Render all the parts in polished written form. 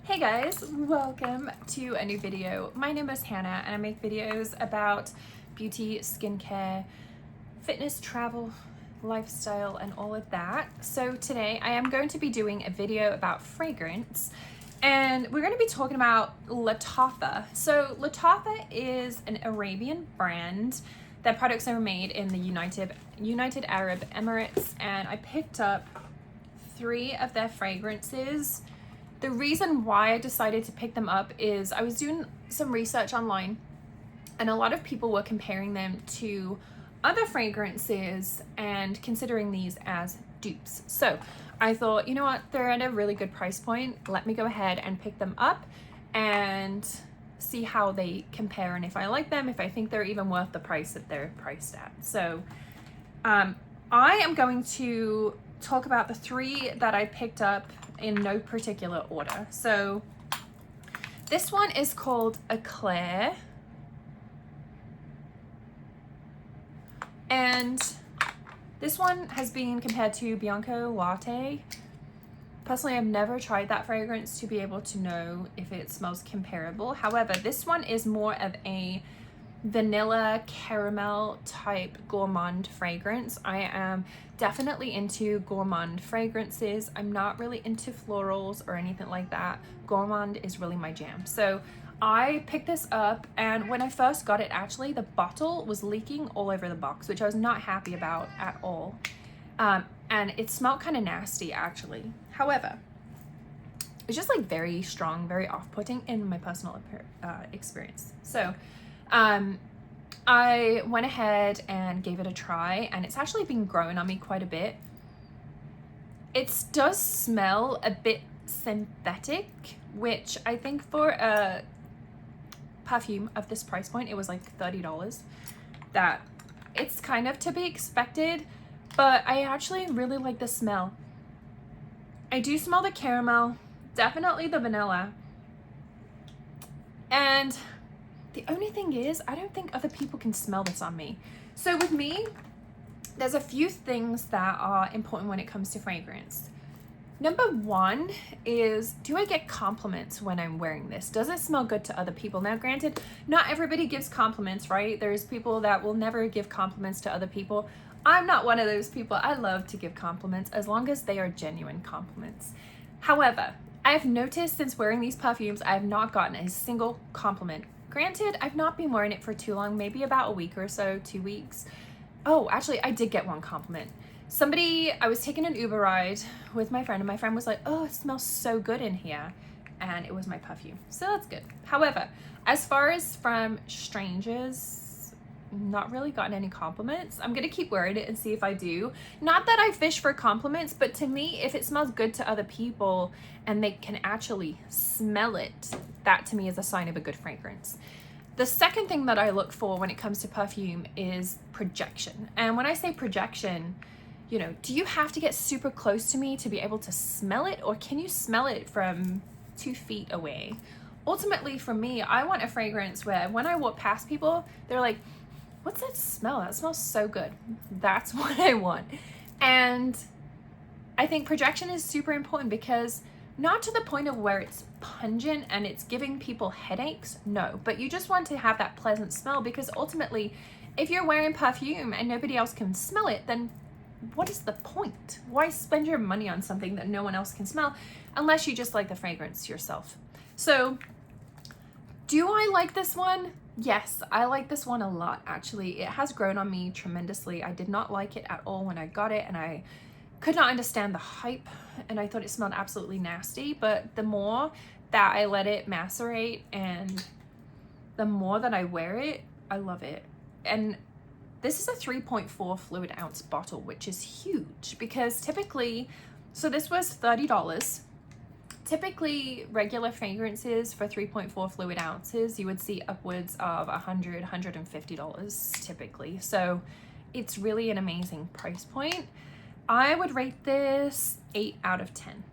Hey guys, welcome to a new video. My name is Hannah and I make videos about beauty, skincare, fitness, travel, lifestyle, and all of that. So today I am going to be doing a video about fragrance and we're going to be talking about Lattafa. So Lattafa is an Arabian brand. Their products are made in the United Arab Emirates, and I picked up 3 of their fragrances. The reason why I decided to pick them up is I was doing some research online and a lot of people were comparing them to other fragrances and considering these as dupes. So I thought, you know what, they're at a really good price point. Let me go ahead and pick them up and see how they compare and if I like them, if I think they're even worth the price that they're priced at. So I am going to talk about the 3 that I picked up in no particular order. So this one is called Eclaire, and this one has been compared to Bianco Latte. Personally, I've never tried that fragrance to be able to know if it smells comparable. However, this one is more of a vanilla caramel type gourmand fragrance. I am definitely into gourmand fragrances. I'm not really into florals or anything like that. Gourmand is really my jam. So I picked this up, and when I first got it, actually the bottle was leaking all over the box, which I was not happy about at all. And it smelled kind of nasty actually. However, it's just like very strong, very off-putting in my personal experience. So I went ahead and gave it a try, and it's actually been growing on me quite a bit. It does smell a bit synthetic, which I think for a perfume of this price point, it was like $30, that it's kind of to be expected, but I actually really like the smell. I do smell the caramel, definitely the vanilla, and the only thing is, I don't think other people can smell this on me. So with me, there's a few things that are important when it comes to fragrance. Number 1 is, do I get compliments when I'm wearing this? Does it smell good to other people? Now, granted, not everybody gives compliments, right? There's people that will never give compliments to other people. I'm not one of those people. I love to give compliments as long as they are genuine compliments. However, I've noticed since wearing these perfumes, I have not gotten a single compliment. Granted, I've not been wearing it for too long, maybe about a week or so, 2 weeks. Oh, actually, I did get one compliment. I was taking an Uber ride with my friend, and my friend was like, oh, it smells so good in here. And it was my perfume, so that's good. However, as far as from strangers, not really gotten any compliments. I'm gonna keep wearing it and see if I do. Not that I fish for compliments, but to me, if it smells good to other people and they can actually smell it, that to me is a sign of a good fragrance. The second thing that I look for when it comes to perfume is projection. And when I say projection, you know, do you have to get super close to me to be able to smell it, or can you smell it from 2 feet away? Ultimately, for me, I want a fragrance where when I walk past people, they're like, what's that smell? That smells so good. That's what I want. And I think projection is super important, because not to the point of where it's pungent and it's giving people headaches, no, but you just want to have that pleasant smell, because ultimately, if you're wearing perfume and nobody else can smell it, then what is the point? Why spend your money on something that no one else can smell, unless you just like the fragrance yourself? So, do I like this one? Yes, I like this one a lot, actually. It has grown on me tremendously. I did not like it at all when I got it, and I could not understand the hype, and I thought it smelled absolutely nasty. But the more that I let it macerate and the more that I wear it, I love it. And this is a 3.4 fluid ounce bottle, which is huge, because typically, so this was $30. Typically, regular fragrances for 3.4 fluid ounces, you would see upwards of $100, $150 typically. So it's really an amazing price point. I would rate this 8 out of 10.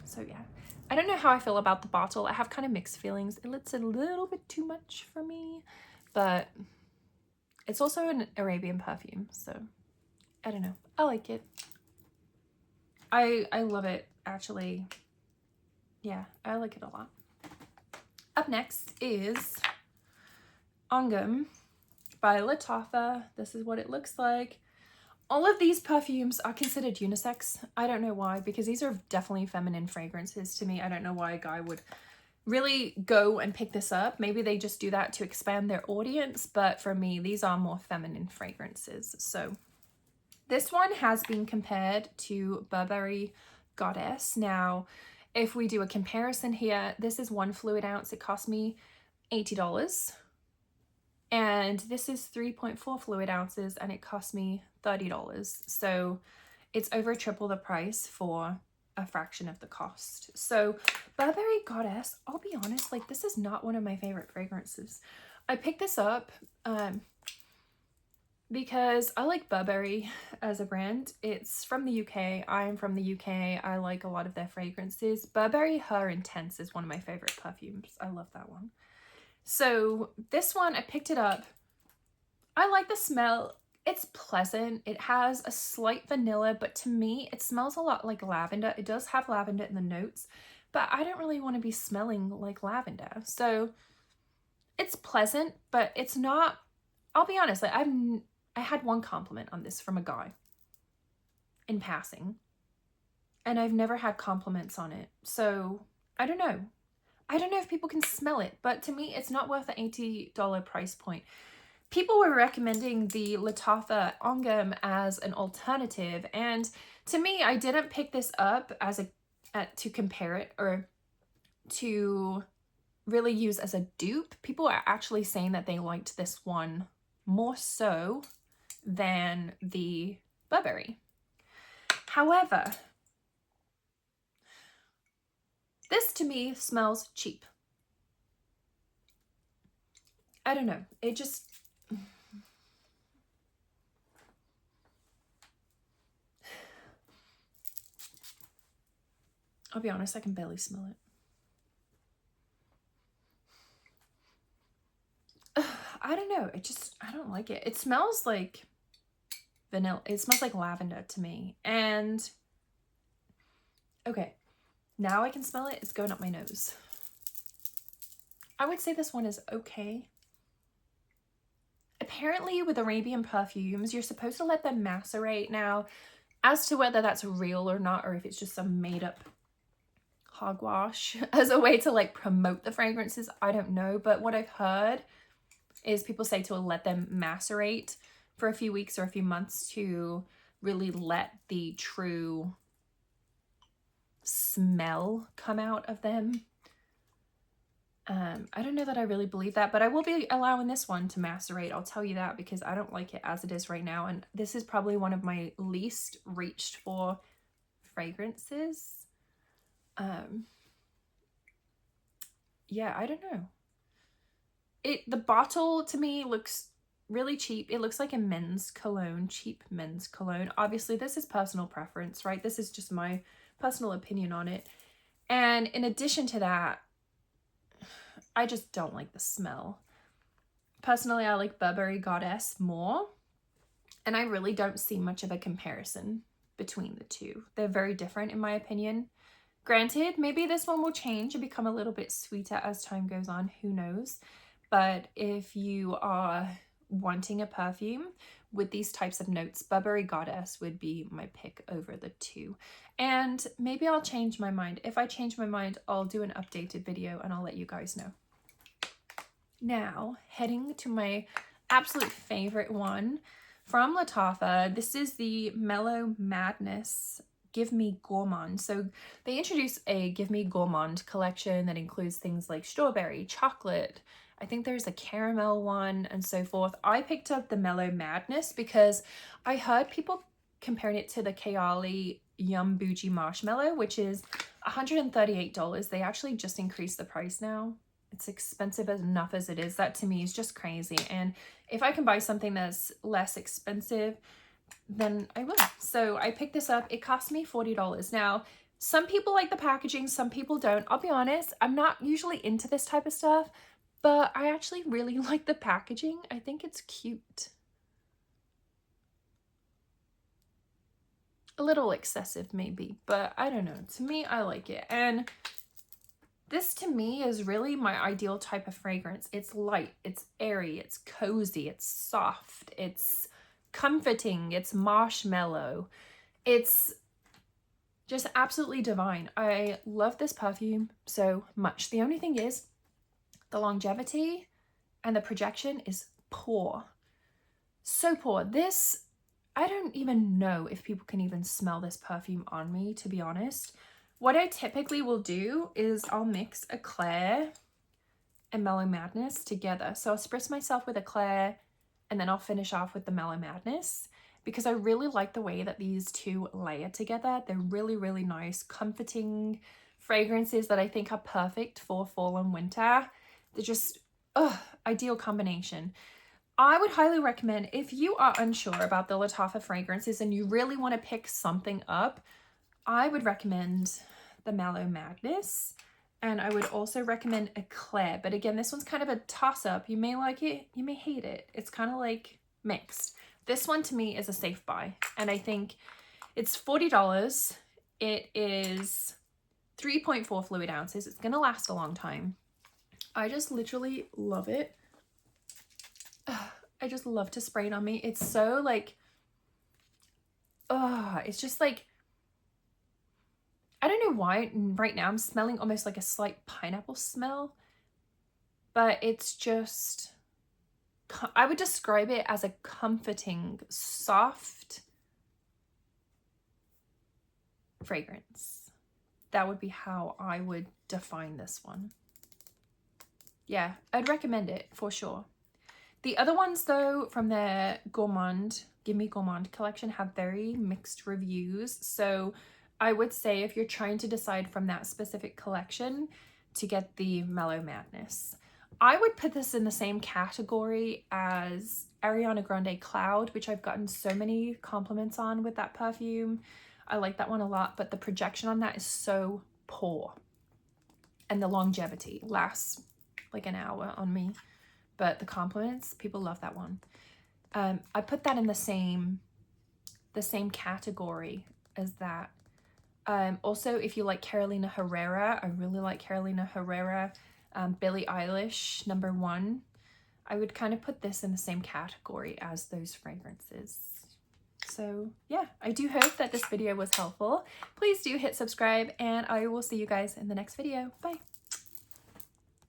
So yeah, I don't know how I feel about the bottle. I have kind of mixed feelings. It's a little bit too much for me, but it's also an Arabian perfume, so I don't know. I like it. I love it, actually. Yeah, I like it a lot. Up next is Angum by Lattafa. This is what it looks like. All of these perfumes are considered unisex. I don't know why, because these are definitely feminine fragrances to me. I don't know why a guy would really go and pick this up. Maybe they just do that to expand their audience, but for me, these are more feminine fragrances. So this one has been compared to Burberry Goddess. Now, if we do a comparison here, this is 1 fluid ounce. It cost me $80. And this is 3.4 fluid ounces and it cost me $30. So it's over triple the price for a fraction of the cost. So Burberry Goddess, I'll be honest, like this is not one of my favorite fragrances. I picked this up because I like Burberry as a brand. It's from the UK. I am from the UK. I like a lot of their fragrances. Burberry Her Intense is one of my favorite perfumes. I love that one. So this one, I picked it up. I like the smell. It's pleasant. It has a slight vanilla, but to me, it smells a lot like lavender. It does have lavender in the notes, but I don't really want to be smelling like lavender. So it's pleasant, but it's not, I'll be honest, like I had one compliment on this from a guy in passing, and I've never had compliments on it. So I don't know. I don't know if people can smell it, but to me, it's not worth the $80 price point. People were recommending the Lattafa Angum as an alternative, and to me, I didn't pick this up as to compare it or to really use as a dupe. People are actually saying that they liked this one more so than the Burberry. However, this to me smells cheap. I don't know. It just... I'll be honest, I can barely smell it. I don't know. I don't like it. It smells like vanilla. It smells like lavender to me. And okay, now I can smell it. It's going up my nose. I would say this one is okay. Apparently with Arabian perfumes, you're supposed to let them macerate. Now, as to whether that's real or not, or if it's just some made up hogwash as a way to like promote the fragrances, I don't know. But what I've heard is people say to let them macerate for a few weeks or a few months to really let the true smell come out of them. I don't know that I really believe that, but I will be allowing this one to macerate. I'll tell you that, because I don't like it as it is right now. And this is probably one of my least reached for fragrances. Yeah, I don't know. The bottle to me looks really cheap. It looks like a men's cologne, cheap men's cologne. Obviously, this is personal preference, right? This is just my personal opinion on it. And in addition to that, I just don't like the smell. Personally, I like Burberry Goddess more, and I really don't see much of a comparison between the two. They're very different in my opinion. Granted, maybe this one will change and become a little bit sweeter as time goes on, who knows? But if you are wanting a perfume with these types of notes, Burberry Goddess would be my pick over the two. And maybe I'll change my mind. If I change my mind, I'll do an updated video and I'll let you guys know. Now, heading to my absolute favorite one from Lattafa. This is the Mellow Madness Give Me Gourmand. So they introduced a Give Me Gourmand collection that includes things like strawberry, chocolate, I think there's a caramel one and so forth. I picked up the Mellow Madness because I heard people comparing it to the Kayali Yum Bougie Marshmallow, which is $138. They actually just increased the price now. It's expensive enough as it is. That to me is just crazy. And if I can buy something that's less expensive, then I will. So I picked this up. It cost me $40. Now, some people like the packaging, some people don't. I'll be honest, I'm not usually into this type of stuff, but I actually really like the packaging. I think it's cute. A little excessive maybe, but I don't know. To me, I like it. And This to me is really my ideal type of fragrance. It's light, it's airy, it's cozy, it's soft, it's comforting, it's marshmallow. It's just absolutely divine. I love this perfume so much. The only thing is the longevity and the projection is poor. So poor. This, I don't even know if people can even smell this perfume on me, to be honest. What I typically will do is I'll mix Eclaire and Mellow Madness together. So I'll spritz myself with Eclaire and then I'll finish off with the Mellow Madness because I really like the way that these two layer together. They're really, really nice, comforting fragrances that I think are perfect for fall and winter. They're just, ideal combination. I would highly recommend, if you are unsure about the Lattafa fragrances and you really want to pick something up, I would recommend the Mellow Madness, and I would also recommend Eclaire. But again, this one's kind of a toss-up. You may like it, you may hate it. It's kind of like mixed. This one to me is a safe buy, and I think it's $40. It is 3.4 fluid ounces. It's gonna last a long time. I just literally love it. I just love to spray it on me. It's so like, it's just like, I don't know why right now I'm smelling almost like a slight pineapple smell, but it's just, I would describe it as a comforting, soft fragrance. That would be how I would define this one. Yeah, I'd recommend it for sure. The other ones though from their Gourmand, Gimme Gourmand collection have very mixed reviews. So I would say if you're trying to decide from that specific collection to get the Mellow Madness. I would put this in the same category as Ariana Grande Cloud, which I've gotten so many compliments on with that perfume. I like that one a lot, but the projection on that is so poor. And the longevity lasts like an hour on me. But the compliments, people love that one. I put that in the same category as that. Also, if you like Carolina Herrera, I really like Carolina Herrera, Billie Eilish, #1. I would kind of put this in the same category as those fragrances. So yeah, I do hope that this video was helpful. Please do hit subscribe and I will see you guys in the next video. Bye.